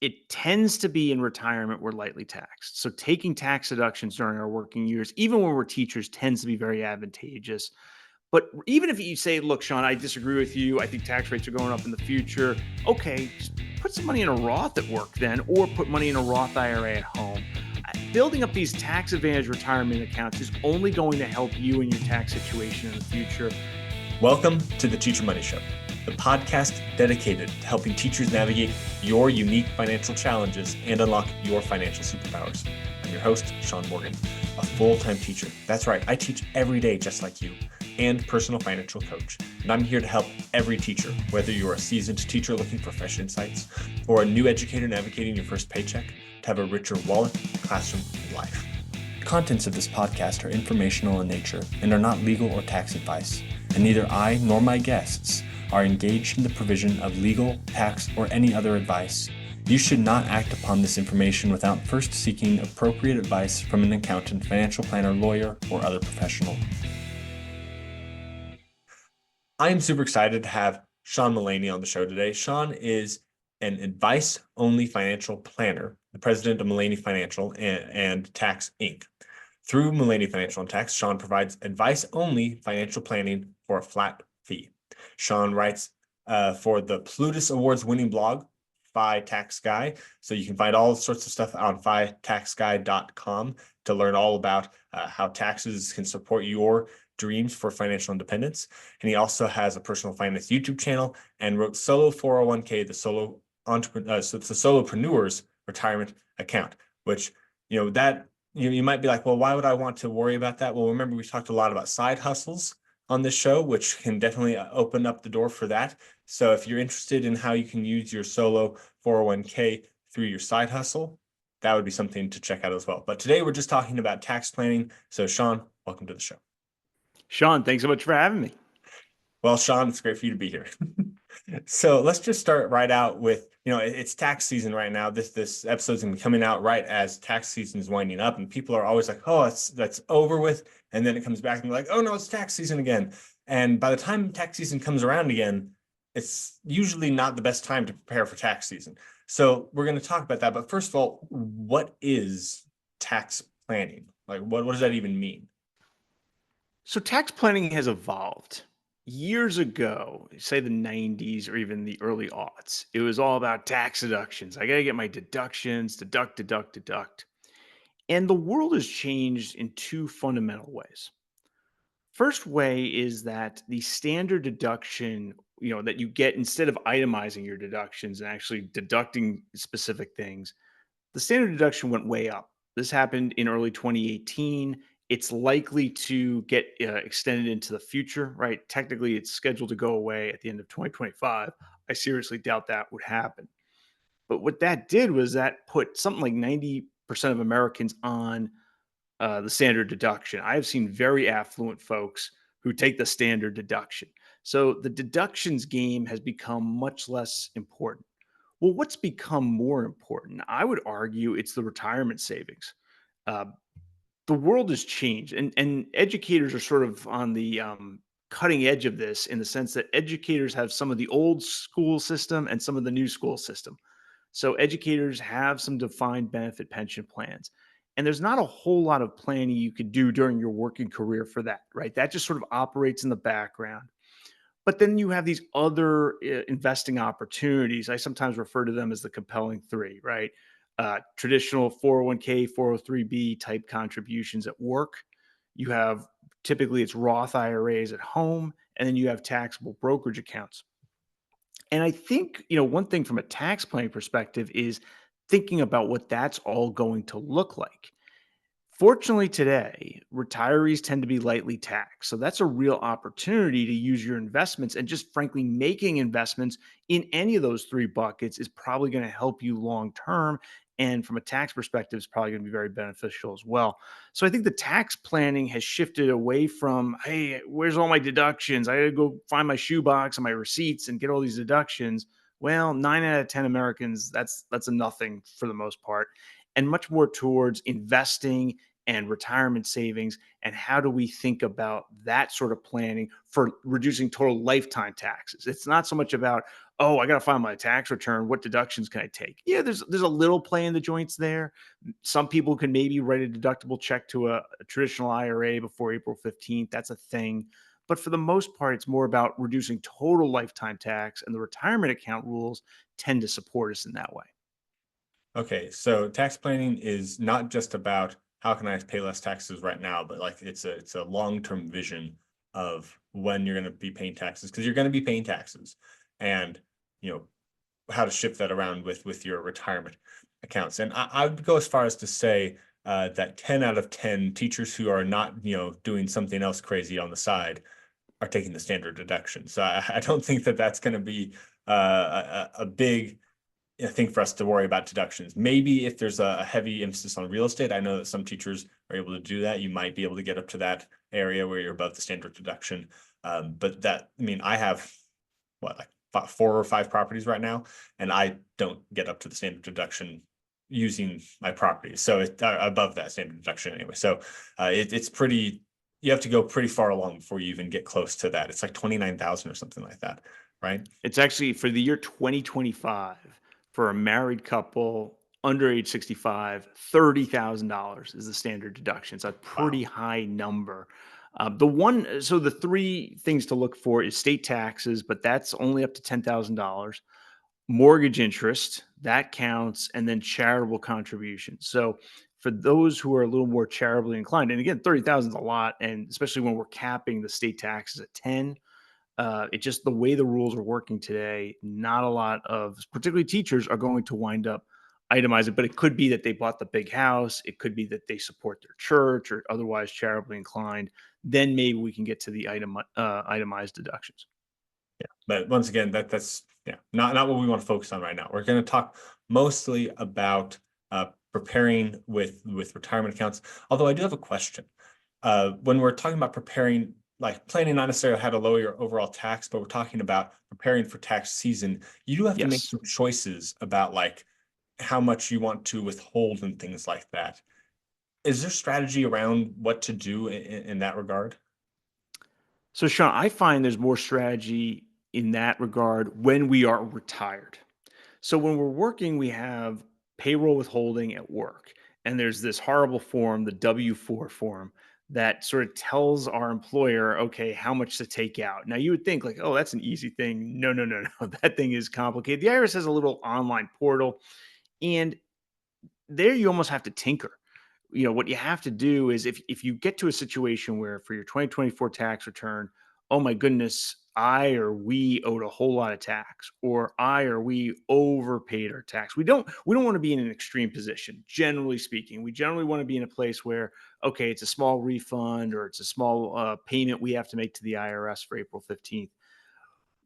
it tends to be in retirement, we're lightly taxed. So taking tax deductions during our working years, even when we're teachers, tends to be very advantageous. But even if you say, look, Sean, I disagree with you. I think tax rates are going up in the future. Okay, just put some money in a Roth at work then, or put money in a Roth IRA at home. Building up these tax advantage retirement accounts is only going to help you in your tax situation in the future. Welcome to the Teacher Money Show, the podcast dedicated to helping teachers navigate your unique financial challenges and unlock your financial superpowers. I'm your host, Sean Mullaney, a full-time teacher. That's right, I teach every day just like you, and personal financial coach. And I'm here to help every teacher, whether you're a seasoned teacher looking for fresh insights or a new educator navigating your first paycheck, to have a richer wallet, classroom, and life. The contents of this podcast are informational in nature and are not legal or tax advice, and neither I nor my guests are engaged in the provision of legal, tax, or any other advice. You should not act upon this information without first seeking appropriate advice from an accountant, financial planner, lawyer, or other professional. I am super excited to have Sean Mullaney on the show today. Sean is an advice-only financial planner, the president of Mullaney Financial and Tax, Inc. Through Mullaney Financial and Tax, Sean provides advice-only financial planning for a flat fee. Sean writes for the Plutus Awards-winning blog, Fi Tax Guy. So you can find all sorts of stuff on fitaxguy.com to learn all about how taxes can support your dreams for financial independence. And he also has a personal finance YouTube channel and wrote Solo 401k, the Solopreneur's retirement account, which, you might be like, well, why would I want to worry about that? Well, remember, we talked a lot about side hustles on this show, which can definitely open up the door for that. So if you're interested in how you can use your solo 401k through your side hustle, that would be something to check out as well. But today we're just talking about tax planning. So Sean, welcome to the show. Sean, thanks so much for having me. Well, Sean, it's great for you to be here. So let's just start right out with, it's tax season right now. This episode's going to be coming out right as tax season is winding up, and people are always like, oh, that's over with. And then it comes back and they're like, oh no, it's tax season again. And by the time tax season comes around again, it's usually not the best time to prepare for tax season. So we're going to talk about that. But first of all, what is tax planning? Like, what does that even mean? So tax planning has evolved. Years ago, say the 90s or even the early aughts, it was all about tax deductions. I got to get my deductions, deduct. And the world has changed in two fundamental ways. First way is that the standard deduction, that you get instead of itemizing your deductions and actually deducting specific things, the standard deduction went way up. This happened in early 2018. It's likely to get extended into the future, right? Technically, it's scheduled to go away at the end of 2025. I seriously doubt that would happen. But what that did was that put something like 90% of Americans on the standard deduction. I have seen very affluent folks who take the standard deduction. So the deductions game has become much less important. Well, what's become more important? I would argue it's the retirement savings. Uh, the world has changed, and educators are sort of on the cutting edge of this in the sense that educators have some of the old school system and some of the new school system. So educators have some defined benefit pension plans. And there's not a whole lot of planning you could do during your working career for that, right? That just sort of operates in the background. But then you have these other investing opportunities. I sometimes refer to them as the compelling three, right? Traditional 401k, 403b type contributions at work. You have typically it's Roth IRAs at home, and then you have taxable brokerage accounts. And I think, one thing from a tax planning perspective is thinking about what that's all going to look like. Fortunately, today, retirees tend to be lightly taxed. So that's a real opportunity to use your investments, and just frankly, making investments in any of those three buckets is probably going to help you long term. And from a tax perspective, it's probably going to be very beneficial as well. So I think the tax planning has shifted away from, hey, where's all my deductions? I got to go find my shoebox and my receipts and get all these deductions. Well, 9 out of 10 Americans, that's a nothing for the most part, and much more towards investing and retirement savings, and how do we think about that sort of planning for reducing total lifetime taxes. It's not so much about, oh, I got to file my tax return, what deductions can I take? Yeah, there's a little play in the joints there. Some people can maybe write a deductible check to a traditional IRA before April 15th. That's a thing. But for the most part, it's more about reducing total lifetime tax, and the retirement account rules tend to support us in that way. Okay, so tax planning is not just about how can I pay less taxes right now, but like it's a long-term vision of when you're going to be paying taxes, because you're going to be paying taxes, and you know how to shift that around with your retirement accounts. And I would go as far as to say that 10 out of 10 teachers who are not doing something else crazy on the side are taking the standard deduction. So I don't think that that's going to be a big thing for us to worry about deductions. Maybe if there's a heavy emphasis on real estate, I know that some teachers are able to do that. You might be able to get up to that area where you're above the standard deduction. But that, I mean, I have what, like 4 or 5 properties right now, and I don't get up to the standard deduction using my properties. So it's above that standard deduction anyway. So it's pretty, you have to go pretty far along before you even get close to that. It's like 29,000 or something like that, right? It's actually for the year 2025 for a married couple under age 65, $30,000 is the standard deduction. It's a Wow. pretty high number. So the three things to look for is state taxes, but that's only up to $10,000. Mortgage interest, that counts, and then charitable contributions. So for those who are a little more charitably inclined, and again, 30,000 is a lot, and especially when we're capping the state taxes at 10, it just the way the rules are working today, not a lot of particularly teachers are going to wind up itemizing. But it could be that they bought the big house. It could be that they support their church or otherwise charitably inclined. Then maybe we can get to the itemized deductions. Yeah, but once again, that's yeah, not what we want to focus on right now. We're going to talk mostly about preparing with retirement accounts. Although I do have a question. When we're talking about preparing, like planning not necessarily how to lower your overall tax, but we're talking about preparing for tax season, you do have to make Yes. some choices about like how much you want to withhold and things like that. Is there strategy around what to do in that regard? So, Sean, I find there's more strategy in that regard when we are retired. So when we're working, we have payroll withholding at work. And there's this horrible form, the W-4 form, that sort of tells our employer, okay, how much to take out. Now you would think like, oh, that's an easy thing. No, no, no, no. That thing is complicated. The IRS has a little online portal, and there you almost have to tinker. What you have to do is if you get to a situation where for your 2024 tax return, oh my goodness, I or we owed a whole lot of tax, or I or we overpaid our tax. We don't want to be in an extreme position. Generally speaking, we generally want to be in a place where, okay, it's a small refund or it's a small payment we have to make to the IRS for April 15th.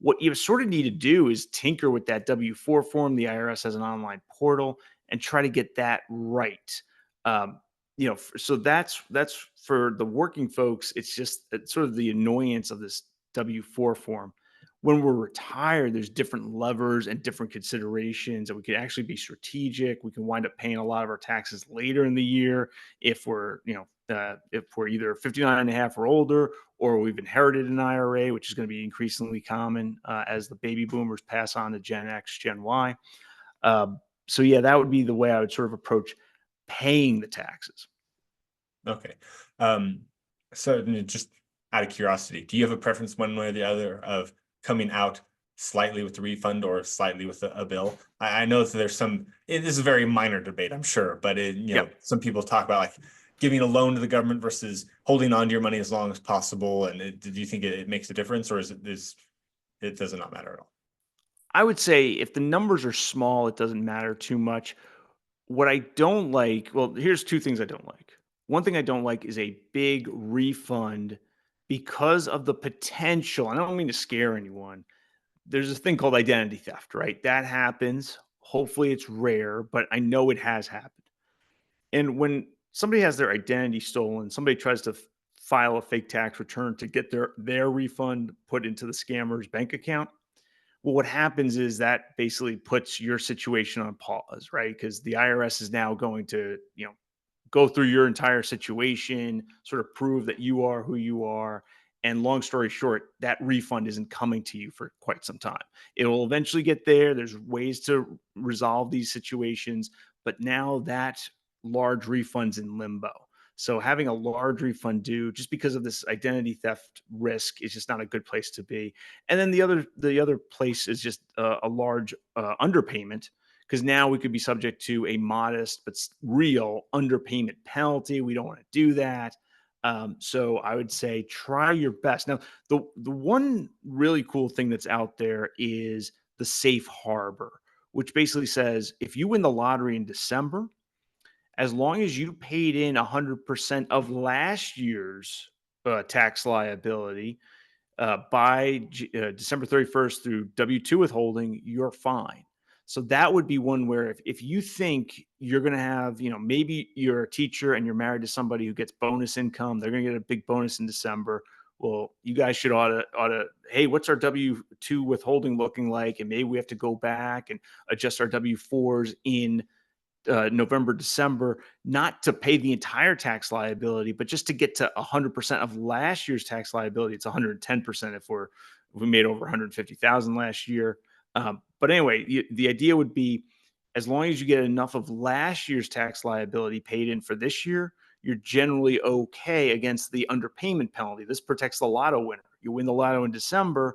What you sort of need to do is tinker with that W-4 form. The IRS has an online portal, and try to get that right. So that's for the working folks. It's sort of the annoyance of this W-4 form. When we're retired, there's different levers and different considerations, and we could actually be strategic. We can wind up paying a lot of our taxes later in the year if we're either 59 and a half or older, or we've inherited an IRA, which is going to be increasingly common as the baby boomers pass on to Gen X, Gen Y. So yeah, that would be the way I would sort of approach paying the taxes. Okay. Um, so just out of curiosity, do you have a preference one way or the other of coming out slightly with the refund or slightly with a bill? I know that there's some, it is a very minor debate, I'm sure, but Yep. some people talk about like giving a loan to the government versus holding on to your money as long as possible. And do you think it makes a difference, or it does not matter at all? I would say if the numbers are small, it doesn't matter too much. What I don't like, well, here's two things I don't like. One thing I don't like is a big refund because of the potential. And I don't mean to scare anyone. There's this thing called identity theft, right? That happens. Hopefully it's rare, but I know it has happened. And when somebody has their identity stolen, somebody tries to file a fake tax return to get their refund put into the scammer's bank account. Well, what happens is that basically puts your situation on pause, right? Because the IRS is now going to, go through your entire situation, sort of prove that you are who you are. And long story short, that refund isn't coming to you for quite some time. It will eventually get there. There's ways to resolve these situations, but now that large refund's in limbo. So having a large refund due just because of this identity theft risk is just not a good place to be. And then the other place is just a large underpayment, because now we could be subject to a modest but real underpayment penalty. We don't want to do that. So I would say try your best. Now, the one really cool thing that's out there is the safe harbor, which basically says if you win the lottery in December, as long as you paid in 100% of last year's tax liability, by December 31st through W-2 withholding, you're fine. So that would be one where if you think you're going to have, maybe you're a teacher and you're married to somebody who gets bonus income, they're going to get a big bonus in December. Well, you guys should oughta, hey, what's our W-2 withholding looking like? And maybe we have to go back and adjust our W-4s in November, December, not to pay the entire tax liability, but just to get to 100% of last year's tax liability. It's 110% if we made over 150,000 last year. But anyway, the idea would be as long as you get enough of last year's tax liability paid in for this year, you're generally okay against the underpayment penalty. This protects the lotto winner. You win the lotto in December,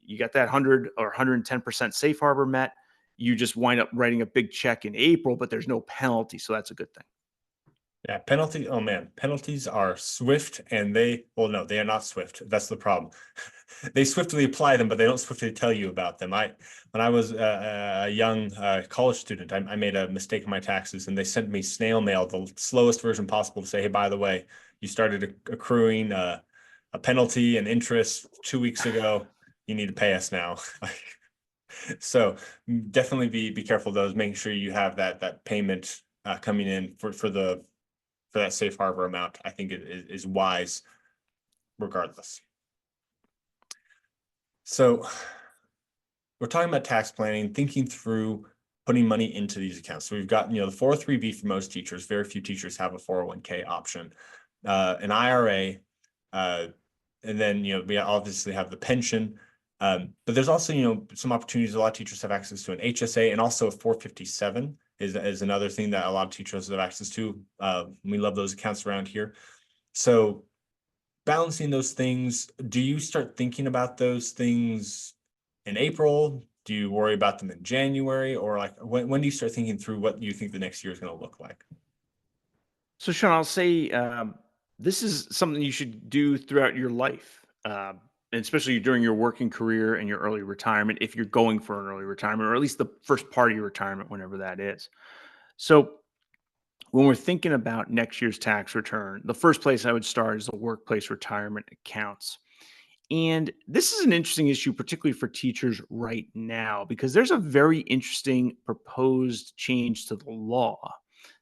you got that 100 or 110% safe harbor met. You just wind up writing a big check in April, but there's no penalty. So that's a good thing. Yeah, penalty. Oh man, penalties are swift and well, no, they are not swift. That's the problem. They swiftly apply them, but they don't swiftly tell you about them. When I was a young college student, I made a mistake in my taxes, and they sent me snail mail, the slowest version possible, to say, hey, by the way, you started accruing a penalty and interest 2 weeks ago. You need to pay us now. So definitely be careful of those, making sure you have that payment coming in for that safe harbor amount. I think it is wise regardless. So we're talking about tax planning, thinking through putting money into these accounts. So we've got, the 403B for most teachers. Very few teachers have a 401k option, an IRA, and then, we obviously have the pension. But there's also, some opportunities. A lot of teachers have access to an HSA, and also a 457 is another thing that a lot of teachers have access to. We love those accounts around here. So balancing those things, do you start thinking about those things in April? Do you worry about them in January? Or like when do you start thinking through what you think the next year is going to look like? So, Sean, I'll say this is something you should do throughout your life, and especially during your working career and your early retirement, if you're going for an early retirement, or at least the first part of your retirement, whenever that is. So, when we're thinking about next year's tax return, the first place I would start is the workplace retirement accounts. And this is an interesting issue, particularly for teachers right now, because there's a very interesting proposed change to the law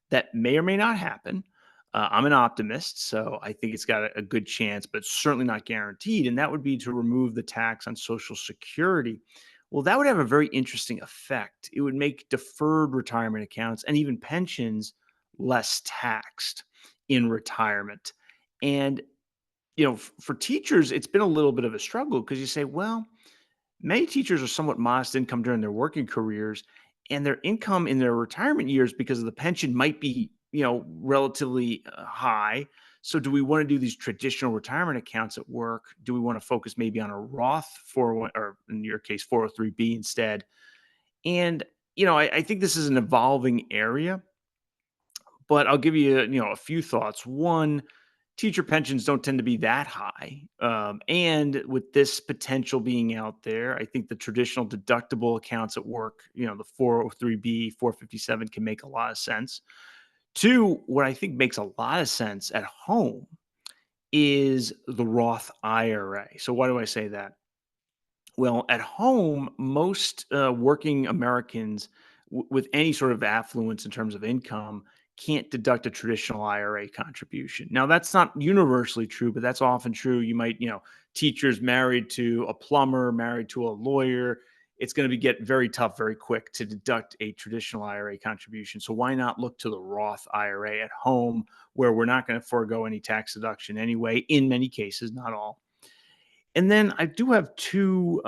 that may or may not happen. I'm an optimist, so I think it's got a good chance, but certainly not guaranteed. And that would be to remove the tax on Social Security. Well, that would have a very interesting effect. It would make deferred retirement accounts and even pensions less taxed in retirement. And for teachers, it's been a little bit of a struggle because you say, well, many teachers are somewhat modest income during their working careers, and their income in their retirement years because of the pension might be, relatively high. So, do we want to do these traditional retirement accounts at work? Do we want to focus maybe on a Roth 401, or in your case, 403B instead? And I think this is an evolving area, but I'll give you, a few thoughts. One, teacher pensions don't tend to be that high. And with this potential being out there, I think the traditional deductible accounts at work, the 403B, 457 can make a lot of sense. Two, what I think makes a lot of sense at home is the Roth IRA. So, why do I say that? Well, at home, most working Americans with any sort of affluence in terms of income can't deduct a traditional IRA contribution. Now, that's not universally true, but that's often true. You might, teachers married to a plumber, married to a lawyer, it's going to get very tough very quick to deduct a traditional IRA contribution. So why not look to the Roth IRA at home, where we're not going to forego any tax deduction anyway, in many cases, not all. And then I do have two,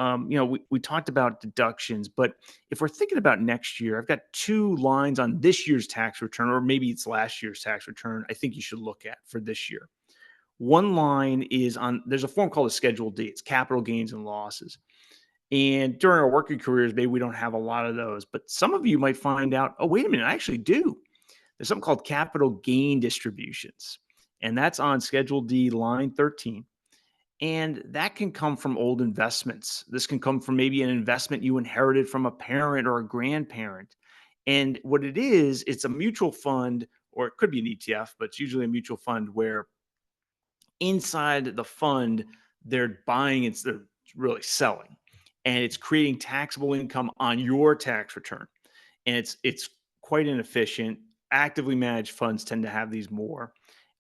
we talked about deductions, but if we're thinking about next year, I've got two lines on this year's tax return, or maybe it's last year's tax return, I think you should look at for this year. One line is there's a form called a Schedule D. It's capital gains and losses. And during our working careers, maybe we don't have a lot of those, but some of you might find out, oh, wait a minute, I actually do. There's something called capital gain distributions, and that's on Schedule D, line 13. And that can come from old investments. This can come from maybe an investment you inherited from a parent or a grandparent. And what it is, it's a mutual fund, or it could be an ETF, but it's usually a mutual fund where inside the fund, they're buying, they're really selling, and it's creating taxable income on your tax return. And it's quite inefficient. Actively managed funds tend to have these more.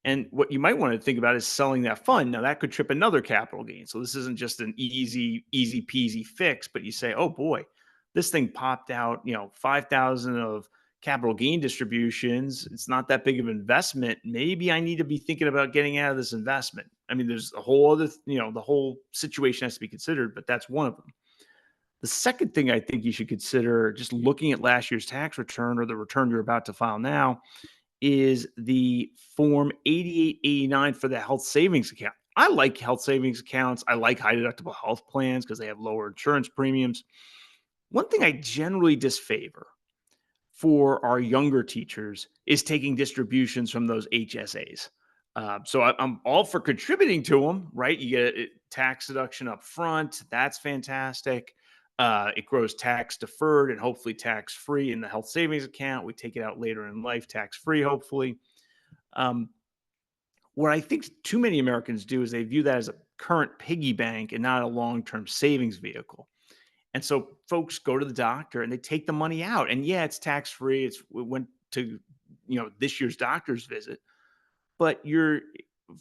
And what you might want to think about is selling that fund. Now that could trip another capital gain. So this isn't just an easy peasy fix, but you say, oh boy, this thing popped out, 5,000 of capital gain distributions. It's not that big of an investment. Maybe I need to be thinking about getting out of this investment. I mean, there's a whole other, the whole situation has to be considered, but that's one of them. The second thing I think you should consider, just looking at last year's tax return or the return you're about to file now, is the Form 8889 for the health savings account. I like health savings accounts. I like high deductible health plans because they have lower insurance premiums. One thing I generally disfavor for our younger teachers is taking distributions from those HSAs. I'm all for contributing to them, right? You get a tax deduction up front. That's fantastic. It grows tax deferred and hopefully tax free in the health savings account. We take it out later in life, tax free, hopefully. Um, what I think too many Americans do is they view that as a current piggy bank and not a long term savings vehicle. And so folks go to the doctor and they take the money out. And yeah, it's tax free. It went to this year's doctor's visit, but you're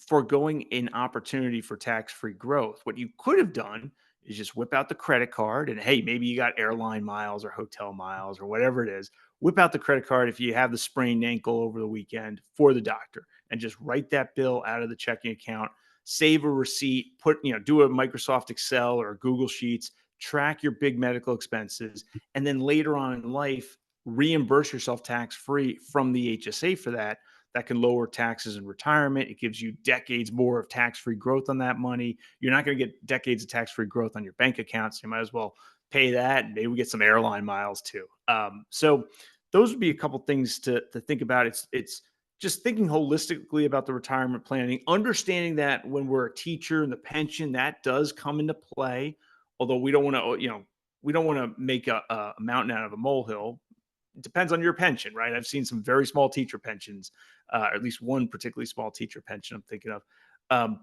foregoing an opportunity for tax-free growth. What you could have done is just whip out the credit card and, hey, maybe you got airline miles or hotel miles or whatever it is. Whip out the credit card if you have the sprained ankle over the weekend for the doctor, and just write that bill out of the checking account, save a receipt, do a Microsoft Excel or Google Sheets, track your big medical expenses, and then later on in life, reimburse yourself tax-free from the HSA for that. That can lower taxes in retirement. It gives you decades more of tax-free growth on that money. You're not going to get decades of tax-free growth on your bank accounts. So you might as well pay that, and maybe we get some airline miles too. So those would be a couple things to think about. It's just thinking holistically about the retirement planning, understanding that when we're a teacher and the pension, that does come into play. Although we don't want to make a mountain out of a molehill. It depends on your pension, right? I've seen some very small teacher pensions, or at least one particularly small teacher pension I'm thinking of.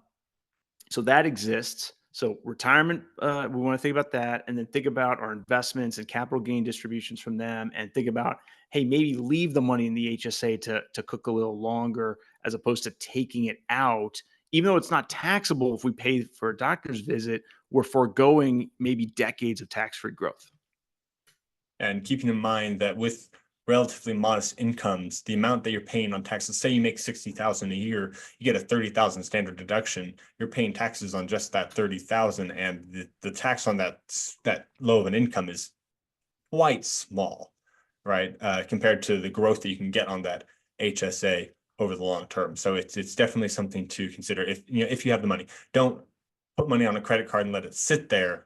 So that exists. So retirement, we want to think about that, and then think about our investments and capital gain distributions from them, and think about, hey, maybe leave the money in the HSA to cook a little longer, as opposed to taking it out. Even though it's not taxable, if we pay for a doctor's visit, we're foregoing maybe decades of tax-free growth. And keeping in mind that with relatively modest incomes, the amount that you're paying on taxes, say you make $60,000 a year, you get a $30,000 standard deduction. You're paying taxes on just that $30,000, and the tax on that low of an income is quite small, right? Compared to the growth that you can get on that HSA over the long term. So it's definitely something to consider. If you have the money, don't put money on a credit card and let it sit there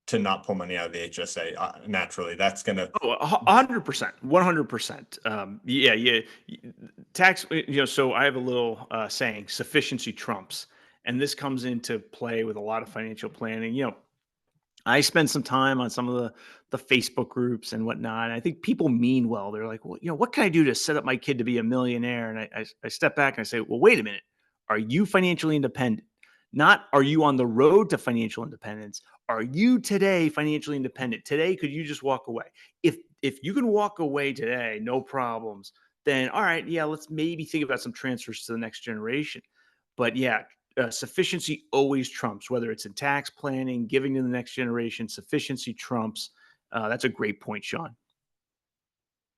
to not pull money out of the HSA naturally. That's going to 100%, 100%. Yeah. Tax, so I have a little saying, sufficiency trumps. And this comes into play with a lot of financial planning. I spend some time on some of the Facebook groups and whatnot. And I think people mean well. They're like, well, what can I do to set up my kid to be a millionaire? And I step back and I say, well, wait a minute. Are you financially independent? Not are you on the road to financial independence? Are you today financially independent? Today, could you just walk away? If you can walk away today, no problems, then all right, yeah, let's maybe think about some transfers to the next generation. But yeah, sufficiency always trumps, whether it's in tax planning, giving to the next generation. Sufficiency trumps. That's a great point, Sean.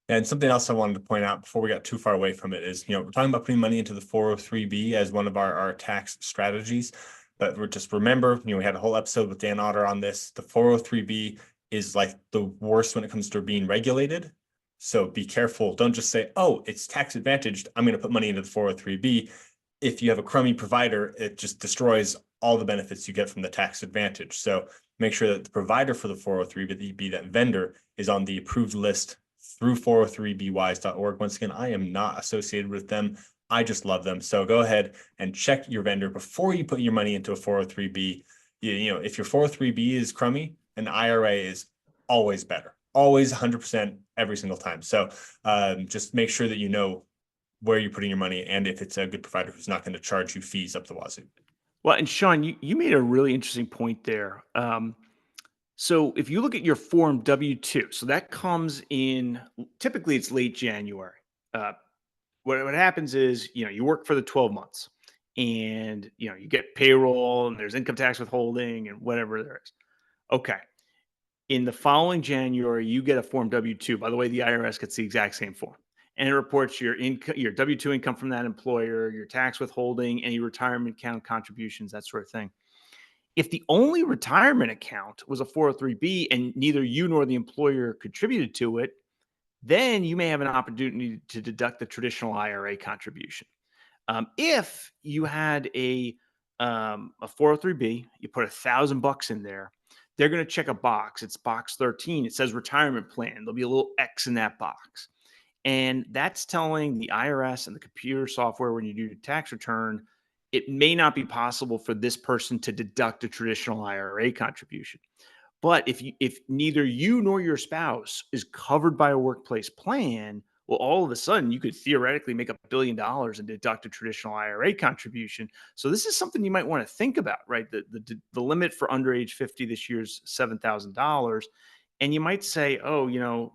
And something else I wanted to point out before we got too far away from it is, we're talking about putting money into the 403b as one of our tax strategies. But we're just remember, we had a whole episode with Dan Otter on this. The 403b is like the worst when it comes to being regulated. So be careful. Don't just say, oh, it's tax advantaged, I'm going to put money into the 403b. If you have a crummy provider, it just destroys all the benefits you get from the tax advantage. So make sure that the provider for the 403b, that vendor, is on the approved list through 403bwise.org. Once again, I am not associated with them. I just love them. So go ahead and check your vendor before you put your money into a 403b. If your 403b is crummy, an IRA is always better, always 100% every single time. So just make sure that you know where you're putting your money and if it's a good provider who's not going to charge you fees up the wazoo. Well, and Sean, you made a really interesting point there. So if you look at your Form W-2, so that comes in, typically it's late January. Uh, what happens is, you work for the 12 months and, you get payroll and there's income tax withholding and whatever there is. Okay. In the following January, you get a Form W-2. By the way, the IRS gets the exact same form. And it reports your income, your W-2 income from that employer, your tax withholding, any retirement account contributions, that sort of thing. If the only retirement account was a 403b and neither you nor the employer contributed to it, then you may have an opportunity to deduct the traditional IRA contribution. If you had a 403b, you put $1,000 in there, they're going to check a box. It's box 13. It says retirement plan. There'll be a little X in that box. And that's telling the IRS and the computer software when you do your tax return, it may not be possible for this person to deduct a traditional IRA contribution. But if neither you nor your spouse is covered by a workplace plan, well, all of a sudden you could theoretically make $1 billion and deduct a traditional IRA contribution. So this is something you might want to think about, right? The limit for under age 50 this year is $7,000. And you might say, oh,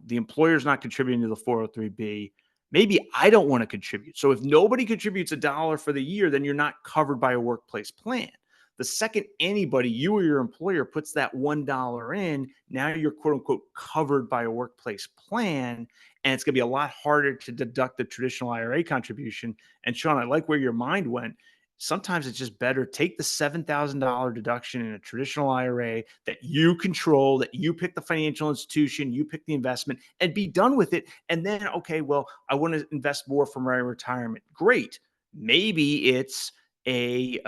the employer's not contributing to the 403b. Maybe I don't want to contribute. So if nobody contributes $1 for the year, then you're not covered by a workplace plan. The second anybody, you or your employer, puts that $1 in, now you're quote unquote covered by a workplace plan. And it's going to be a lot harder to deduct the traditional IRA contribution. And Sean, I like where your mind went. Sometimes it's just better take the $7,000 deduction in a traditional IRA that you control, that you pick the financial institution, you pick the investment, and be done with it. And then, okay, well, I want to invest more for my retirement. Great. Maybe it's a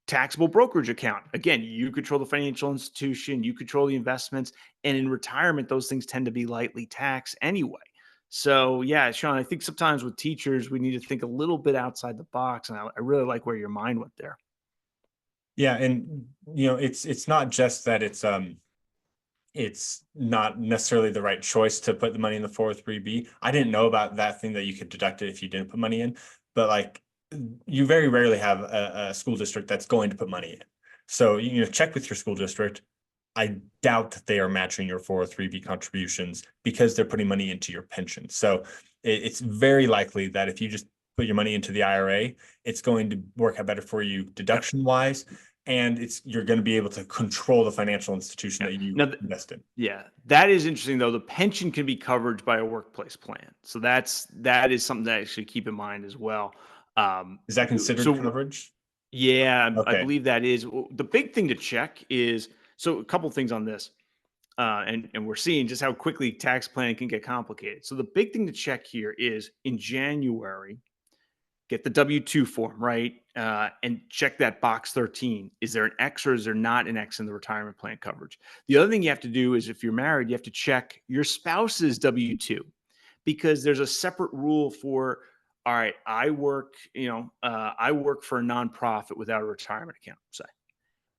taxable brokerage account. Again, you control the financial institution, you control the investments, and in retirement, those things tend to be lightly taxed anyway. So, yeah, Sean, I think sometimes with teachers, we need to think a little bit outside the box. And I really like where your mind went there. Yeah, and it's not just that it's not necessarily the right choice to put the money in the 403b. I didn't know about that thing that you could deduct it if you didn't put money in, but like you very rarely have a school district that's going to put money in. So check with your school district. I doubt that they are matching your 403b contributions because they're putting money into your pension. So it's very likely that if you just put your money into the IRA, it's going to work out better for you deduction wise. And you're going to be able to control the financial institution that you invest in. Yeah, that is interesting though. The pension can be covered by a workplace plan, so that is something to actually keep in mind as well. Is that considered coverage? Yeah, I Okay. believe that is the big thing to check is so a couple things on this, and we're seeing just how quickly tax planning can get complicated. So the big thing to check here is in January, get the W-2 form, right? And check that box 13. Is there an X or is there not an X in the retirement plan coverage? The other thing you have to do is if you're married, you have to check your spouse's W-2 because there's a separate rule for, all right, I work for a nonprofit without a retirement account, say,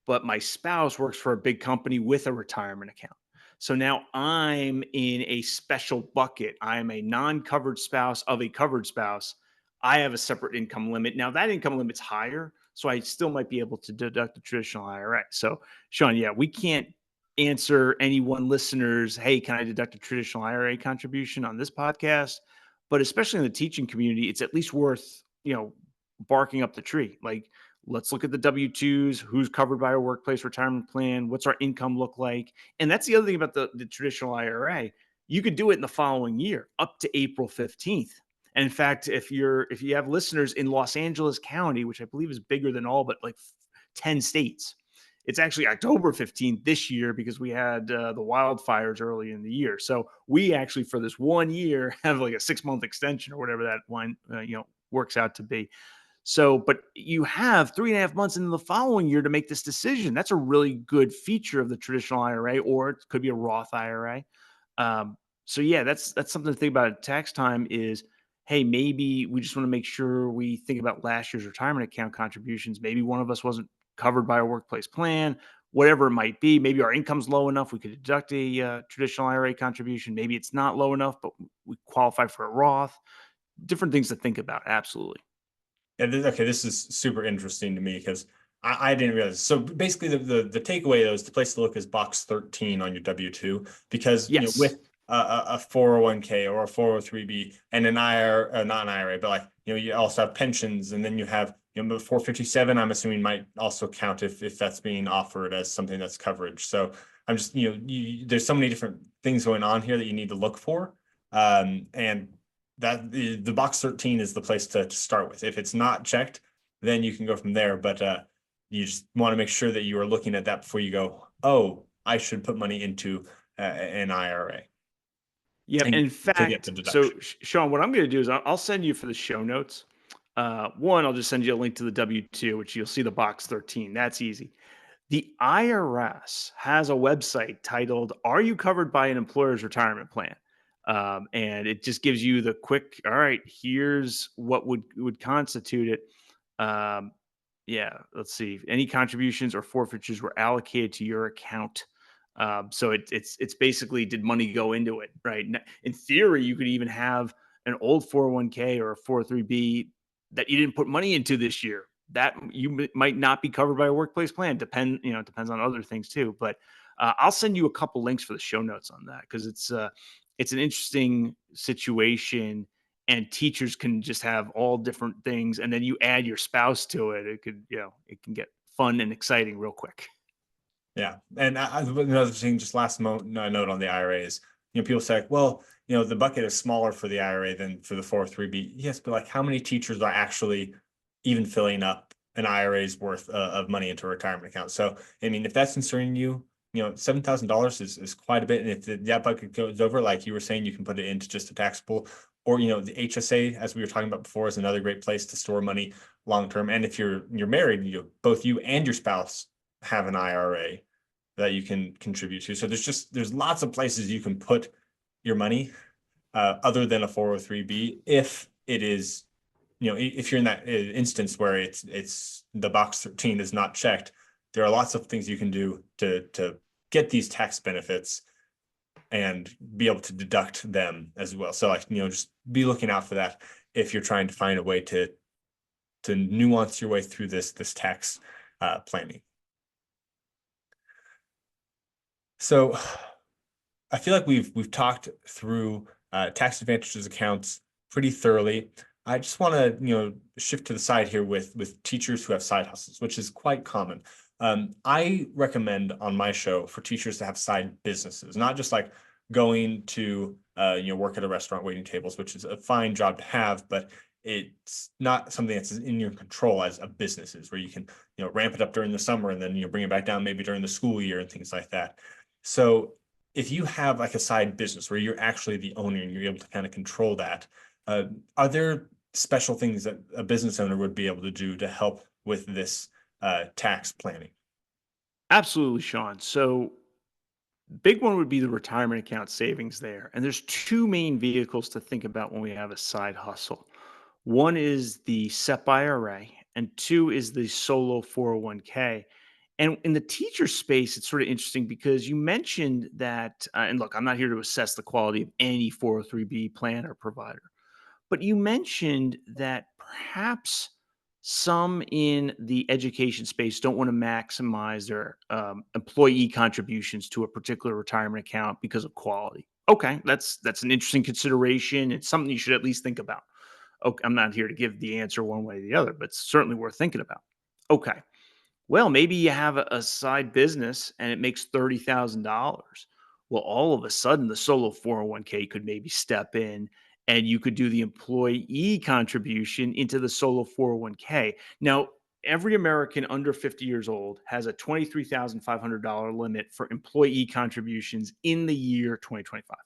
but my spouse works for a big company with a retirement account. So now I'm in a special bucket. I am a non-covered spouse of a covered spouse. I have a separate income limit. Now that income limit's higher, so I still might be able to deduct the traditional IRA. So Sean, yeah, we can't answer any one listener's, hey, can I deduct a traditional IRA contribution on this podcast? But especially in the teaching community, it's at least worth, barking up the tree. Like Let's look at the W-2s, who's covered by our workplace retirement plan, what's our income look like. And that's the other thing about the traditional IRA. You could do it in the following year, up to April 15th. And in fact, if you have listeners in Los Angeles County, which I believe is bigger than all but like 10 states, it's actually October 15th this year because we had the wildfires early in the year. So we actually, for this one year, have like a 6-month extension or whatever that one works out to be. So, but you have 3.5 months into the following year to make this decision. That's a really good feature of the traditional IRA, or it could be a Roth IRA. Um, so yeah, that's something to think about at tax time is, hey, maybe we just want to make sure we think about last year's retirement account contributions. Maybe one of us wasn't covered by a workplace plan, whatever it might be. Maybe our income's low enough we could deduct a traditional IRA contribution. Maybe it's not low enough, but we qualify for a Roth. Different things to think about. Absolutely. Yeah, okay, this is super interesting to me because I didn't realize. So basically, the takeaway though is the place to look is box 13 on your W-2 because Yes. with a 401k or a 403b and an IRA, not an IRA, but like you also have pensions, and then you have the 457. I'm assuming might also count if that's being offered as something that's coverage. So I'm just there's so many different things going on here that you need to look for, and that the box 13 is the place to start with. If it's not checked, then you can go from there. But you just want to make sure that you are looking at that before you go, oh, I should put money into an IRA Yep. and In to get the fact, so deduction. Sean, what I'm going to do is I'll send you for the show notes. One, I'll just send you a link to the W-2, which you'll see the box 13. That's easy. The IRS has a website titled "Are you covered by an employer's retirement plan?" And it just gives you the quick. All right, here's what would constitute it. Yeah, let's see. Any contributions or forfeitures were allocated to your account. So it's basically, did money go into it, right? In theory, you could even have an old 401k or a 403b that you didn't put money into this year. That you might not be covered by a workplace plan. Depends on other things too. But I'll send you a couple links for the show notes on that because it's an interesting situation, and teachers can just have all different things, and then you add your spouse to it. It can get fun and exciting real quick. Yeah, and another thing, just last note on the IRA is, people say, well, the bucket is smaller for the IRA than for the 403b. Yes, but like, how many teachers are actually even filling up an IRA's worth of money into a retirement account? So, I mean, if that's concerning you, $7,000 is quite a bit, and if that bucket goes over, like you were saying, you can put it into just a taxable, or the HSA, as we were talking about before, is another great place to store money long term. And if you're married, both you and your spouse have an IRA that you can contribute to. So there's lots of places you can put your money other than a 403b if it is, if you're in that instance where it's the box 13 is not checked. There are lots of things you can do to get these tax benefits and be able to deduct them as well. So like, just be looking out for that if you're trying to find a way to nuance your way through this tax planning. So I feel like we've talked through tax advantages accounts pretty thoroughly. I just want to shift to the side here with teachers who have side hustles, which is quite common. I recommend on my show for teachers to have side businesses, not just like going to work at a restaurant waiting tables, which is a fine job to have, but it's not something that's in your control as a business is, where you can ramp it up during the summer and then bring it back down maybe during the school year and things like that. So if you have like a side business where you're actually the owner and you're able to kind of control that, are there special things that a business owner would be able to do to help with this tax planning? Absolutely, Sean. So big one would be the retirement account savings there. And there's two main vehicles to think about when we have a side hustle. One is the SEP IRA, and two is the solo 401k. And in the teacher space, it's sort of interesting because you mentioned that, and look, I'm not here to assess the quality of any 403b plan or provider, but you mentioned that perhaps some in the education space don't want to maximize their employee contributions to a particular retirement account because of quality. Okay, that's an interesting consideration. It's something you should at least think about. Okay, I'm not here to give the answer one way or the other, but it's certainly worth thinking about. Okay. Well, maybe you have a side business and it makes $30,000. Well, all of a sudden, the solo 401k could maybe step in and you could do the employee contribution into the solo 401k. Now, every American under 50 years old has a $23,500 limit for employee contributions in the year 2025.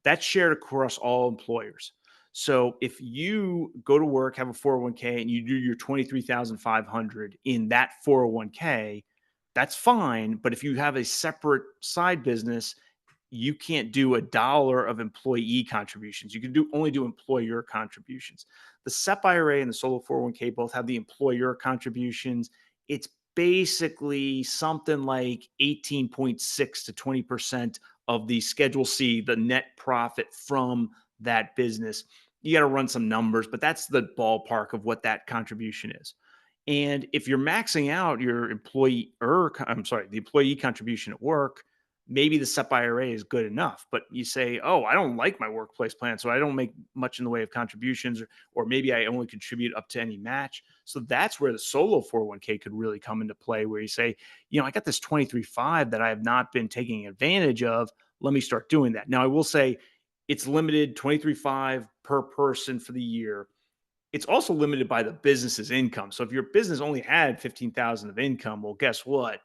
That's shared across all employers. So if you go to work, have a 401k, and you do your 23,500 in that 401k, that's fine. But if you have a separate side business, you can't do a dollar of employee contributions. You can only do employer contributions. The SEP IRA and the solo 401k both have the employer contributions. It's basically something like 18.6 to 20% of the Schedule C, the net profit from that business. You got to run some numbers, but that's the ballpark of what that contribution is. And if you're maxing out your the employee contribution at work, maybe the SEP IRA is good enough. But you say, oh, I don't like my workplace plan, so I don't make much in the way of contributions, or maybe I only contribute up to any match. So that's where the solo 401k could really come into play, where you say, I got this 23.5 that I have not been taking advantage of. Let me start doing that. Now, I will say it's limited 23.5 per person for the year. It's also limited by the business's income. So if your business only had 15,000 of income, well, guess what?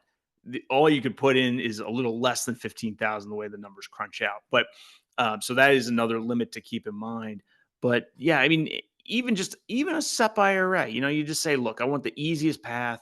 All you could put in is a little less than 15,000 the way the numbers crunch out. But so that is another limit to keep in mind. But yeah, I mean, even a SEP IRA, you just say, look, I want the easiest path,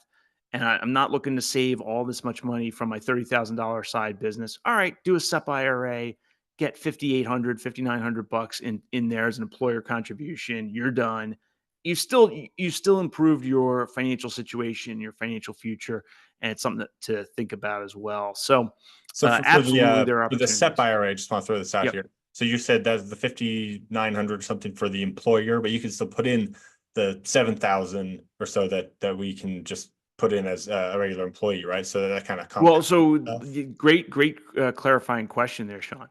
and I'm not looking to save all this much money from my $30,000 side business. All right, do a SEP IRA, get 5,800, 5,900 bucks in there as an employer contribution. You're done. You still improved your financial situation, your financial future, and it's something to think about as well. So, So for absolutely, there are the SEP opportunities. IRA, I just want to throw this out Yep. here. So you said that's the 5,900 something for the employer, but you can still put in the 7,000 or so that we can just put in as a regular employee, right? So that kind of Well, compounds so stuff. great clarifying question there, Sean.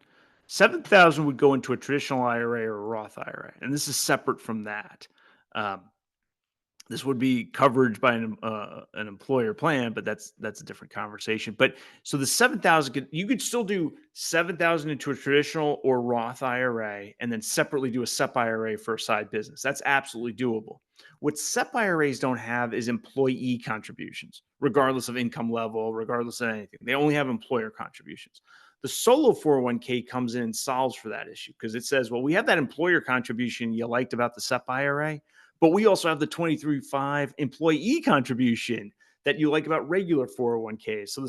7,000 would go into a traditional IRA or a Roth IRA, and this is separate from that. Um, this would be coverage by an employer plan, but that's a different conversation. But so the 7,000, you could still do 7,000 into a traditional or Roth IRA, and then separately do a SEP IRA for a side business. That's absolutely doable. What SEP IRAs don't have is employee contributions, regardless of income level, regardless of anything. They only have employer contributions. The solo 401k comes in and solves for that issue, because it says, well, we have that employer contribution you liked about the SEP IRA, but we also have the 23.5 employee contribution that you like about regular 401ks. So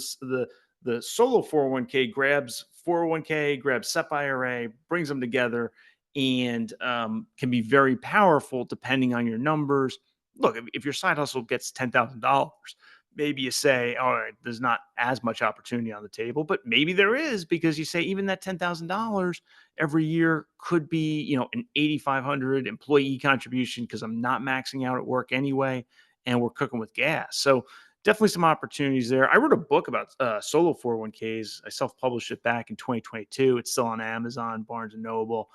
the solo 401k grabs 401k, grabs SEP IRA, brings them together, and can be very powerful depending on your numbers. Look, if your side hustle gets $10,000, maybe you say, all right, there's not as much opportunity on the table, but maybe there is, because you say even that $10,000 every year could be, an 8,500 employee contribution, because I'm not maxing out at work anyway, and we're cooking with gas. So definitely some opportunities there. I wrote a book about solo 401ks. I self-published it back in 2022. It's still on Amazon, Barnes and Noble.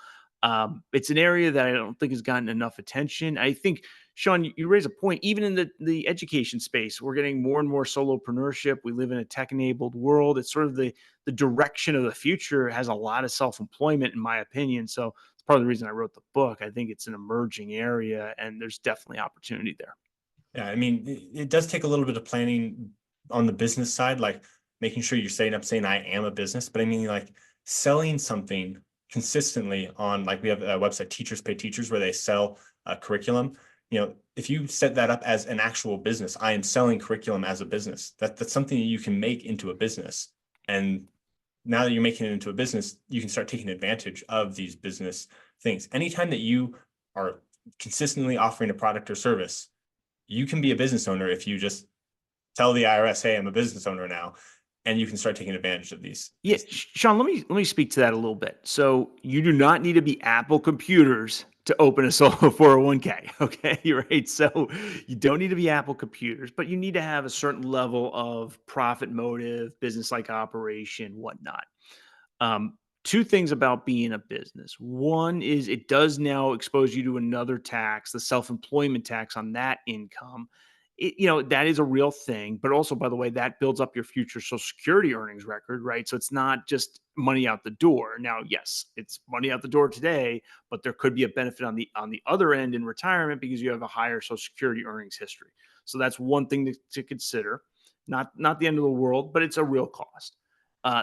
It's an area that I don't think has gotten enough attention. I think, Sean, you raise a point. Even in the education space, we're getting more and more solopreneurship. We live in a tech-enabled world. It's sort of the direction of the future. Has a lot of self-employment, in my opinion. So it's part of the reason I wrote the book. I think it's an emerging area, and there's definitely opportunity there. Yeah, I mean, it does take a little bit of planning on the business side, like making sure you're setting up saying I am a business. But I mean, like selling something consistently on, like we have a website, Teachers Pay Teachers, where they sell a curriculum. If you set that up as an actual business, I am selling curriculum as a business. That's something that you can make into a business. And now that you're making it into a business, you can start taking advantage of these business things. Anytime that you are consistently offering a product or service, you can be a business owner if you just tell the IRS, hey, I'm a business owner now, and you can start taking advantage of these. Yeah, Sean, let me speak to that a little bit. So you do not need to be Apple computers to open a solo 401k. Okay, you're right. So you don't need to be Apple computers, but you need to have a certain level of profit motive, business like operation, whatnot. Two things about being a business. One is it does now expose you to another tax, the self employment tax on that income. that is a real thing. But also, by the way, that builds up your future Social Security earnings record, right? So it's not just money out the door. Now, yes, it's money out the door today, but there could be a benefit on the other end in retirement because you have a higher Social Security earnings history. So that's one thing to consider. Not the end of the world, but it's a real cost.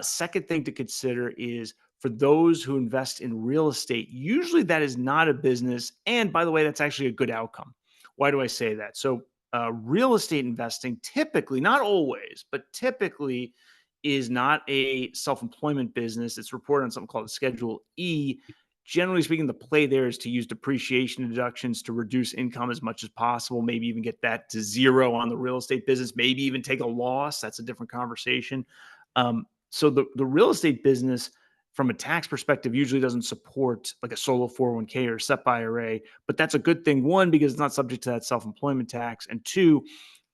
Second thing to consider is for those who invest in real estate, usually that is not a business. And by the way, that's actually a good outcome. Why do I say that? So, real estate investing typically, not always, but typically is not a self employment business. It's reported on something called a Schedule E. Generally speaking, the play there is to use depreciation deductions to reduce income as much as possible, maybe even get that to zero on the real estate business, maybe even take a loss. That's a different conversation. So the real estate business from a tax perspective usually doesn't support like a solo 401k or SEP IRA, but that's a good thing. One, because it's not subject to that self-employment tax. And two,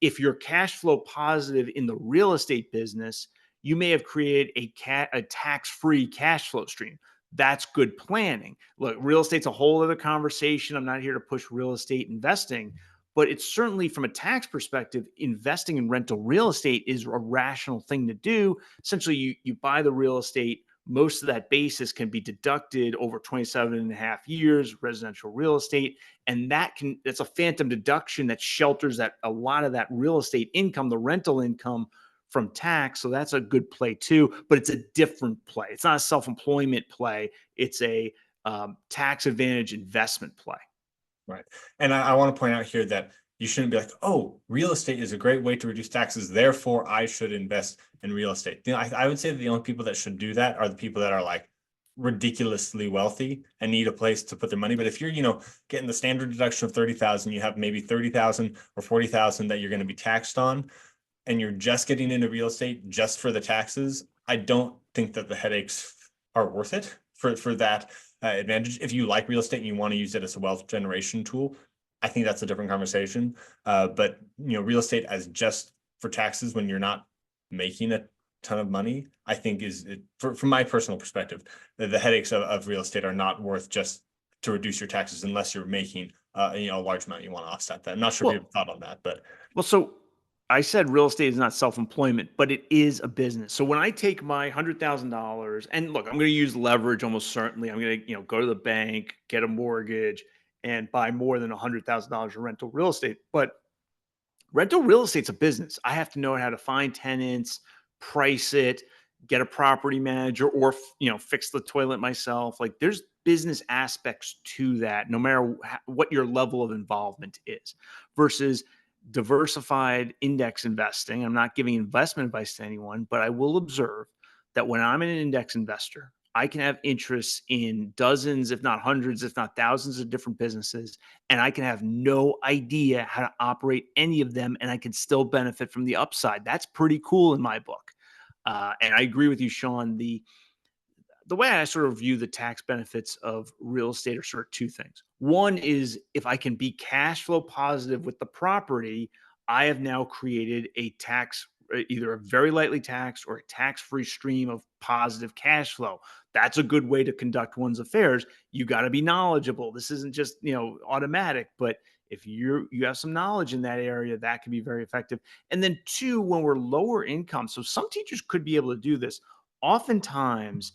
if you're cash flow positive in the real estate business, you may have created a tax-free cash flow stream. That's good planning. Look, real estate's a whole other conversation. I'm not here to push real estate investing, but it's certainly from a tax perspective, investing in rental real estate is a rational thing to do. Essentially, you buy the real estate, most of that basis can be deducted over 27 and a half years, residential real estate. And that's a phantom deduction that shelters that a lot of that real estate income, the rental income from tax. So that's a good play too, but it's a different play. It's not a self-employment play. It's a tax advantage investment play. Right. And I want to point out here that you shouldn't be like, oh, real estate is a great way to reduce taxes, therefore I should invest in real estate. I would say that the only people that should do that are the people that are like ridiculously wealthy and need a place to put their money. But if you're, getting the standard deduction of 30,000, you have maybe 30,000 or 40,000 that you're going to be taxed on, and you're just getting into real estate just for the taxes, I don't think that the headaches are worth it for that advantage. If you like real estate and you want to use it as a wealth generation tool, I think that's a different conversation. But real estate as just for taxes when you're not making a ton of money, I think from my personal perspective, the headaches of real estate are not worth just to reduce your taxes unless you're making a large amount you want to offset that. I'm not sure if you have thought on that, but so I said real estate is not self-employment, but it is a business. So when I take my $100,000 and look, I'm going to use leverage almost certainly. I'm going to, go to the bank, get a mortgage, and buy more than $100,000 of rental real estate. But rental real estate's a business. I have to know how to find tenants, price it, get a property manager, or fix the toilet myself. Like there's business aspects to that, no matter what your level of involvement is, versus diversified index investing. I'm not giving investment advice to anyone, but I will observe that when I'm an index investor, I can have interests in dozens, if not hundreds, if not thousands of different businesses, and I can have no idea how to operate any of them, and I can still benefit from the upside. That's pretty cool in my book. And I agree with you, Sean. The way I sort of view the tax benefits of real estate are sort of two things. One is if I can be cash flow positive with the property, I have now created a either a very lightly taxed or a tax-free stream of positive cash flow. That's a good way to conduct one's affairs. You got to be knowledgeable. This isn't just, automatic, but if you have some knowledge in that area, that can be very effective. And then two, when we're lower income, so some teachers could be able to do this. Oftentimes,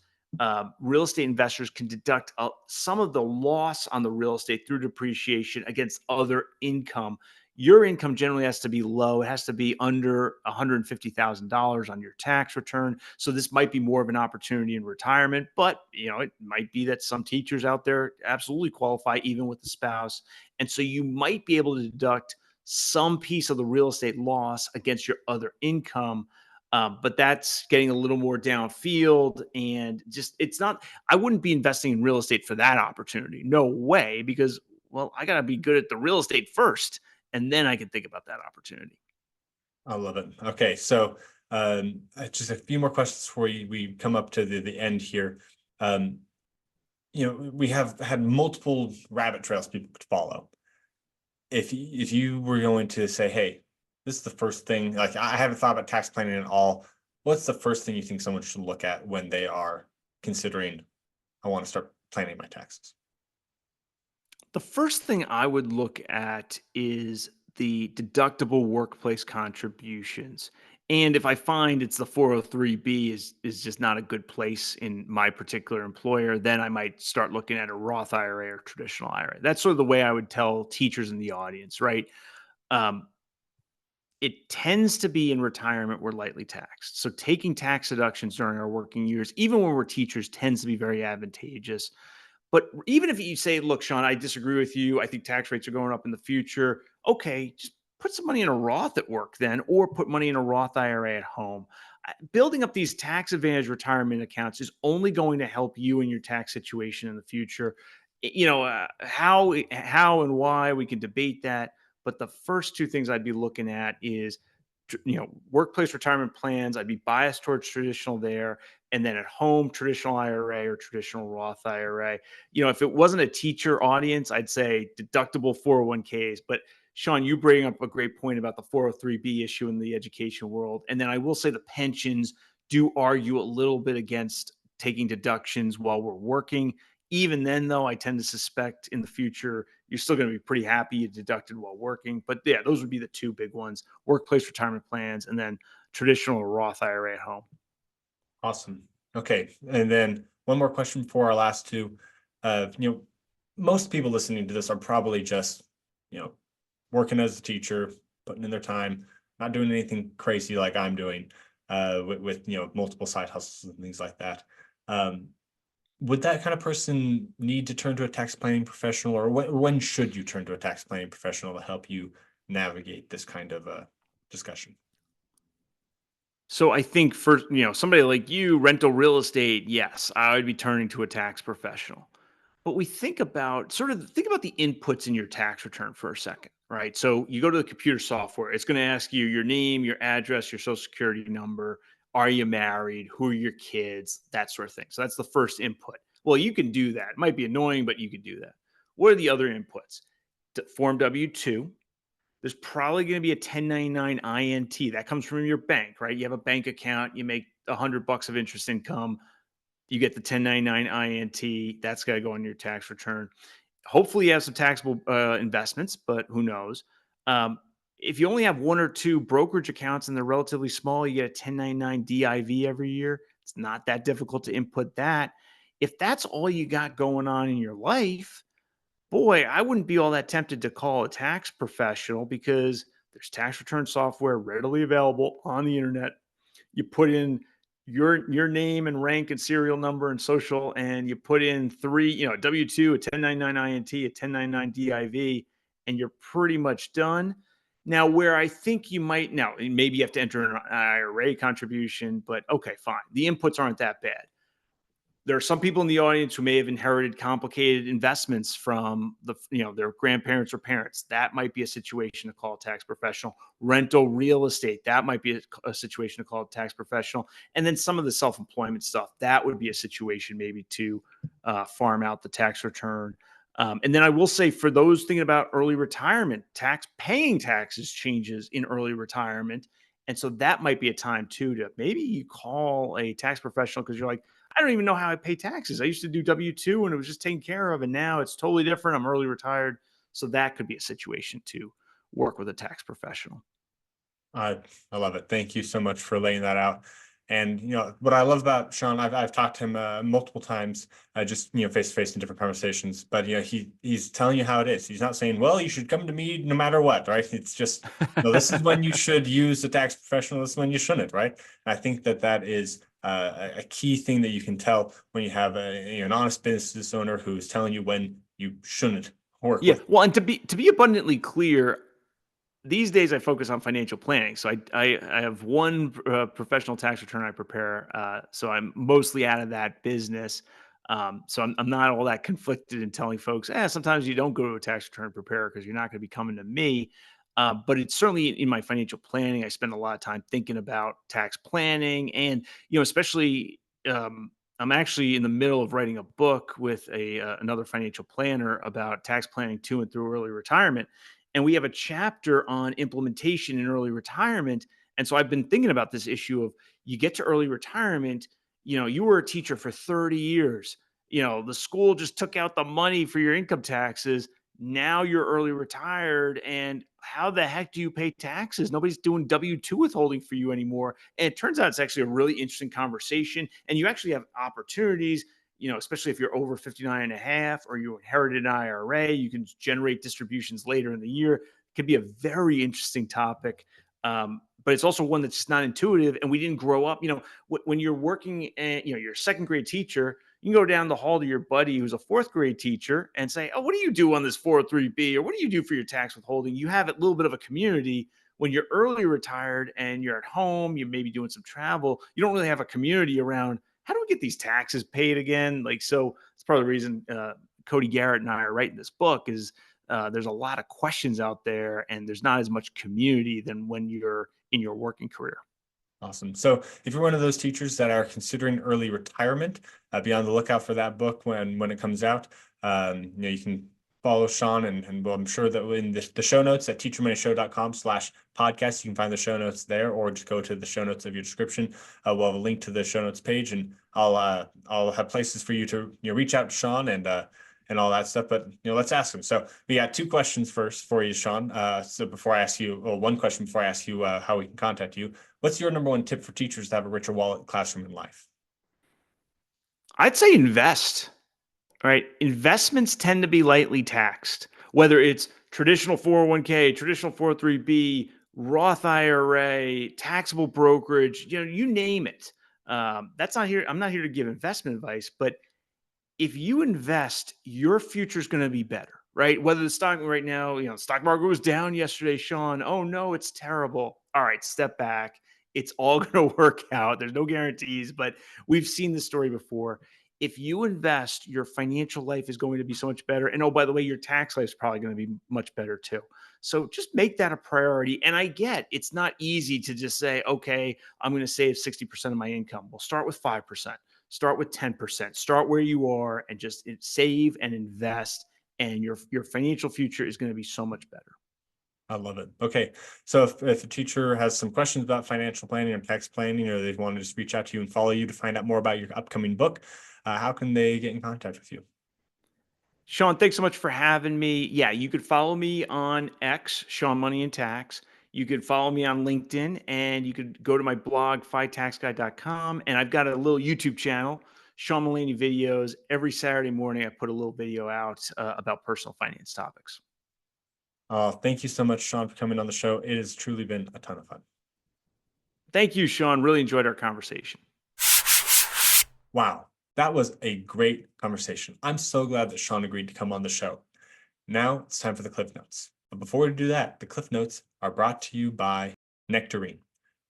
real estate investors can deduct some of the loss on the real estate through depreciation against other income. Your income generally has to be low. It has to be under $150,000 on your tax return. So this might be more of an opportunity in retirement, but it might be that some teachers out there absolutely qualify even with a spouse. And so you might be able to deduct some piece of the real estate loss against your other income. But that's getting a little more downfield, and just I wouldn't be investing in real estate for that opportunity. No way, because, well, I got to be good at the real estate first, and then I can think about that opportunity. I love it. Okay, so just a few more questions before we come up to the end here. We have had multiple rabbit trails people could follow. If you were going to say, hey, this is the first thing, like I haven't thought about tax planning at all. What's the first thing you think someone should look at when they are considering, I want to start planning my taxes? The first thing I would look at is the deductible workplace contributions. And if I find it's the 403b is just not a good place in my particular employer, then I might start looking at a Roth IRA or traditional IRA. That's sort of the way I would tell teachers in the audience, right? Um, it tends to be in retirement we're lightly taxed. So taking tax deductions during our working years, even when we're teachers, tends to be very advantageous. But even if you say, look, Sean, I disagree with you. I think tax rates are going up in the future. Okay, just put some money in a Roth at work then, or put money in a Roth IRA at home. Building up these tax advantage retirement accounts is only going to help you in your tax situation in the future. How and why we can debate that. But the first two things I'd be looking at is, workplace retirement plans. I'd be biased towards traditional there, and then at home, traditional IRA or traditional Roth IRA. If it wasn't a teacher audience, I'd say deductible 401ks. But Sean, you bring up a great point about the 403b issue in the education world. And then I will say the pensions do argue a little bit against taking deductions while we're working. Even then, though, I tend to suspect in the future, you're still going to be pretty happy you deducted while working. But yeah, those would be the two big ones: workplace retirement plans and then traditional Roth IRA at home. Awesome. Okay. And then one more question before our last two. Most people listening to this are probably just, working as a teacher, putting in their time, not doing anything crazy like I'm doing, with multiple side hustles and things like that. Would that kind of person need to turn to a tax planning professional, or when should you turn to a tax planning professional to help you navigate this kind of discussion? So I think for somebody like you, rental real estate, yes, I would be turning to a tax professional. But we think about the inputs in your tax return for a second, right? So you go to the computer software, it's going to ask you your name, your address, your social security number, are you married, who are your kids, that sort of thing. So that's the first input. Well, you can do that. It might be annoying, but you can do that. What are the other inputs? Form W-2. There's probably going to be a 1099 INT that comes from your bank, right? You have a bank account, you make $100 of interest income, you get the 1099 INT. That's got to go on your tax return. Hopefully, you have some taxable investments, but who knows? Um, if you only have one or two brokerage accounts and they're relatively small, you get a 1099 DIV every year. It's not that difficult to input that. If that's all you got going on in your life, boy, I wouldn't be all that tempted to call a tax professional because there's tax return software readily available on the internet. You put in your name and rank and serial number and social, and you put in three, W-2, a 1099 INT, a 1099 DIV, and you're pretty much done. Now, where I think you might now, maybe you have to enter an IRA contribution, but okay, fine. The inputs aren't that bad. There are some people in the audience who may have inherited complicated investments from their grandparents or parents. That might be a situation to call a tax professional. Rental real estate, that might be a situation to call a tax professional. And then some of the self-employment stuff, that would be a situation maybe to farm out the tax return. And then I will say, for those thinking about early retirement, paying taxes changes in early retirement. And so that might be a time too to maybe you call a tax professional because you're like, I don't even know how I pay taxes. I used to do W-2 and it was just taken care of. And now it's totally different. I'm early retired. So that could be a situation to work with a tax professional. I love it. Thank you so much for laying that out. And what I love about Sean, I've talked to him multiple times, just face to face in different conversations. But he's telling you how it is. He's not saying, "Well, you should come to me no matter what," right? It's just, no, this is when you should use a tax professional. This is when you shouldn't, right? And I think that is a key thing that you can tell when you have an honest business owner who's telling you when you shouldn't work Yeah. with. Well, and to be abundantly clear, these days I focus on financial planning. So I have one professional tax return I prepare. So I'm mostly out of that business. So I'm not all that conflicted in telling folks, sometimes you don't go to a tax return preparer because you're not going to be coming to me. But it's certainly in my financial planning. I spend a lot of time thinking about tax planning, and especially I'm actually in the middle of writing a book with another financial planner about tax planning to and through early retirement, and we have a chapter on implementation in early retirement. And so I've been thinking about this issue of, you get to early retirement, you were a teacher for 30 years, the school just took out the money for your income taxes. Now you're early retired, and how the heck do you pay taxes? Nobody's doing W-2 withholding for you anymore. And it turns out it's actually a really interesting conversation. And you actually have opportunities, especially if you're over 59 and a half or you inherited an IRA, you can generate distributions later in the year. It could be a very interesting topic. But it's also one that's just not intuitive. And we didn't grow up, when you're working and you're a second grade teacher, you can go down the hall to your buddy who's a fourth grade teacher and say, "Oh, what do you do on this 403B? Or what do you do for your tax withholding?" You have a little bit of a community. When you're early retired and you're at home, you may be doing some travel, you don't really have a community around, how do we get these taxes paid again? So that's part of the reason Cody Garrett and I are writing this book is there's a lot of questions out there and there's not as much community than when you're in your working career. Awesome. So if you're one of those teachers that are considering early retirement, be on the lookout for that book when it comes out. You can follow Sean and well, I'm sure that in the show notes at teachermoneyshow.com/podcast, you can find the show notes there, or just go to the show notes of your description. We'll have a link to the show notes page, and I'll have places for you to reach out to Sean and all that stuff. But let's ask him. So we got two questions first for you, Sean. So before I ask you, one question before I ask you how we can contact you. What's your number one tip for teachers to have a richer wallet, classroom, and life? I'd say invest. Right? Investments tend to be lightly taxed, whether it's traditional 401k, traditional 403b, Roth IRA, taxable brokerage, you name it. That's not here. I'm not here to give investment advice, but if you invest, your future is going to be better, right? Whether the stock right now, stock market was down yesterday, Sean. Oh no, it's terrible. All right, step back. It's all going to work out. There's no guarantees, but we've seen this story before. If you invest, your financial life is going to be so much better. And oh, by the way, your tax life is probably going to be much better too. So just make that a priority. And I get it's not easy to just say, okay, I'm going to save 60% of my income. We'll start with 5%. Start with 10%. Start where you are and just save and invest, and your financial future is going to be so much better. I love it. Okay. So if a teacher has some questions about financial planning or tax planning, or they want to just reach out to you and follow you to find out more about your upcoming book, how can they get in contact with you? Sean, thanks so much for having me. Yeah, you could follow me on X, Sean Money and Tax. You could follow me on LinkedIn, and you could go to my blog, fitaxguy.com. And I've got a little YouTube channel, Sean Mullaney Videos. Every Saturday morning, I put a little video out about personal finance topics. Thank you so much, Sean, for coming on the show. It has truly been a ton of fun. Thank you, Sean. Really enjoyed our conversation. Wow, that was a great conversation. I'm so glad that Sean agreed to come on the show. Now it's time for the Cliff Notes. But before we do that, the Cliff Notes are brought to you by Nectarine.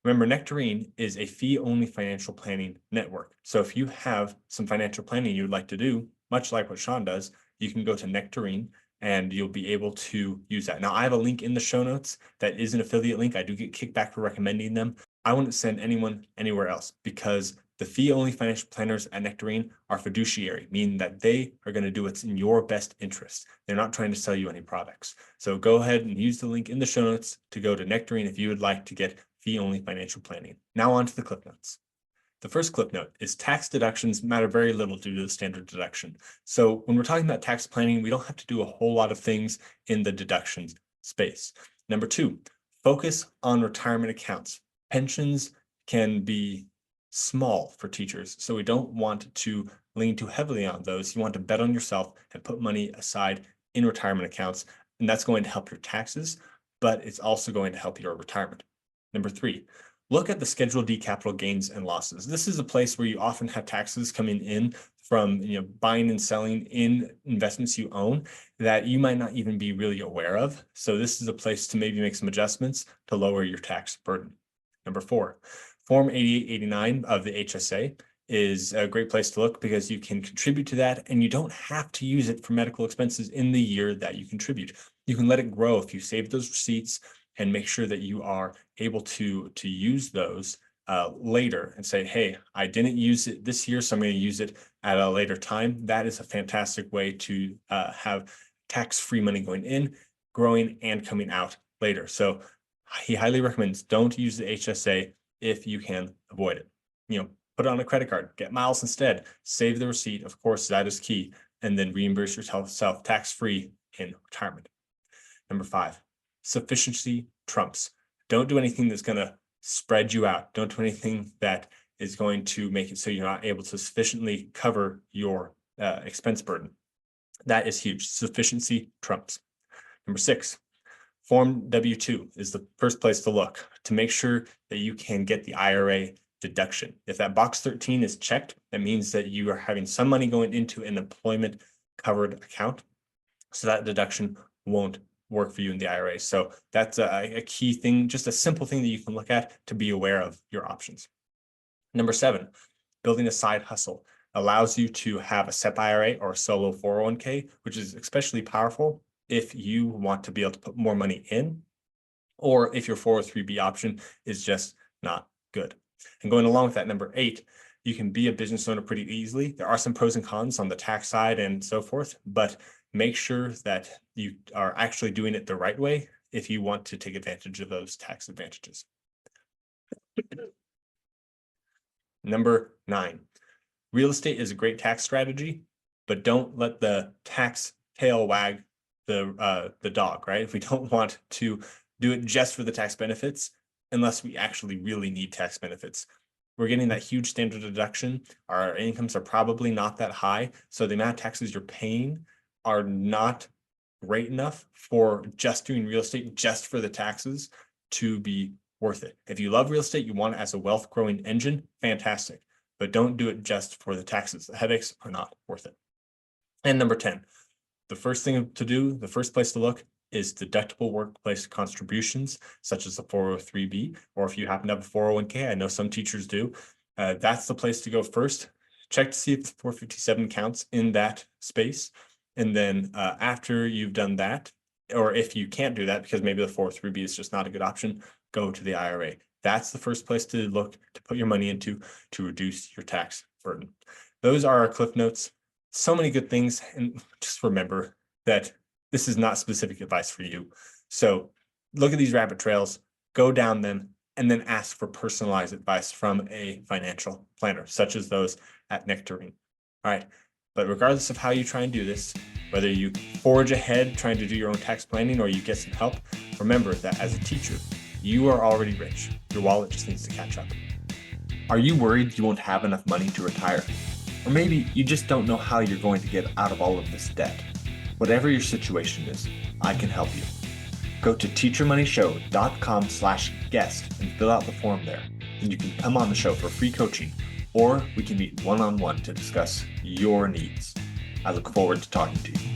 Remember, Nectarine is a fee-only financial planning network. So if you have some financial planning you'd like to do, much like what Sean does, you can go to Nectarine and you'll be able to use that. Now, I have a link in the show notes that is an affiliate link. I do get kickback for recommending them. I wouldn't send anyone anywhere else because the fee-only financial planners at Nectarine are fiduciary, meaning that they are going to do what's in your best interest. They're not trying to sell you any products. So go ahead and use the link in the show notes to go to Nectarine if you would like to get fee-only financial planning. Now on to the Cliff Notes. The first Cliff Note is tax deductions matter very little due to the standard deduction. So when we're talking about tax planning, we don't have to do a whole lot of things in the deductions space. Number two, focus on retirement accounts. Pensions can be small for teachers, so we don't want to lean too heavily on those. You want to bet on yourself and put money aside in retirement accounts, and that's going to help your taxes, but it's also going to help your retirement. Number three, look at the Schedule D capital gains and losses. This is a place where you often have taxes coming in from buying and selling in investments you own that you might not even be really aware of. So this is a place to maybe make some adjustments to lower your tax burden. Number four, Form 8889 of the HSA is a great place to look because you can contribute to that and you don't have to use it for medical expenses in the year that you contribute. You can let it grow if you save those receipts and make sure that you are able to use those later and say, hey, I didn't use it this year, so I'm going to use it at a later time. That is a fantastic way to have tax-free money going in, growing, and coming out later. So he highly recommends don't use the HSA if you can avoid it. Put it on a credit card, get miles instead, save the receipt. Of course, that is key. And then reimburse yourself tax-free in retirement. Number 5, sufficiency trumps. Don't do anything that's going to spread you out. Don't do anything that is going to make it so you're not able to sufficiently cover your expense burden. That is huge. Sufficiency trumps. Number 6, Form W-2 is the first place to look to make sure that you can get the IRA deduction. If that box 13 is checked, that means that you are having some money going into an employment covered account. So that deduction won't work for you in the IRA. So that's a key thing, just a simple thing that you can look at to be aware of your options. Number 7, building a side hustle allows you to have a SEP IRA or a solo 401k, which is especially powerful if you want to be able to put more money in, or if your 403b option is just not good. And going along with that, number 8, you can be a business owner pretty easily. There are some pros and cons on the tax side and so forth, but make sure that you are actually doing it the right way if you want to take advantage of those tax advantages. Number 9, real estate is a great tax strategy, but don't let the tax tail wag the dog, right? If we don't want to do it just for the tax benefits, unless we actually really need tax benefits. We're getting that huge standard deduction. Our incomes are probably not that high. So the amount of taxes you're paying are not great enough for just doing real estate just for the taxes to be worth it. If you love real estate, you want it as a wealth growing engine, fantastic. But don't do it just for the taxes. The headaches are not worth it. And number 10, the first thing to do, the first place to look is deductible workplace contributions, such as the 403b, or if you happen to have a 401k, I know some teachers do, that's the place to go first. Check to see if the 457 counts in that space. And then after you've done that, or if you can't do that because maybe the 403b is just not a good option, go to the IRA. That's the first place to look to put your money into to reduce your tax burden. Those are our Cliff Notes. So many good things. And just remember that this is not specific advice for you. So look at these rabbit trails, go down them, and then ask for personalized advice from a financial planner, such as those at Nectarine. All right. But regardless of how you try and do this, whether you forge ahead trying to do your own tax planning or you get some help, remember that as a teacher, you are already rich. Your wallet just needs to catch up. Are you worried you won't have enough money to retire? Or maybe you just don't know how you're going to get out of all of this debt. Whatever your situation is, I can help you. Go to teachermoneyshow.com/guest and fill out the form there. And you can come on the show for free coaching, or we can meet one-on-one to discuss your needs. I look forward to talking to you.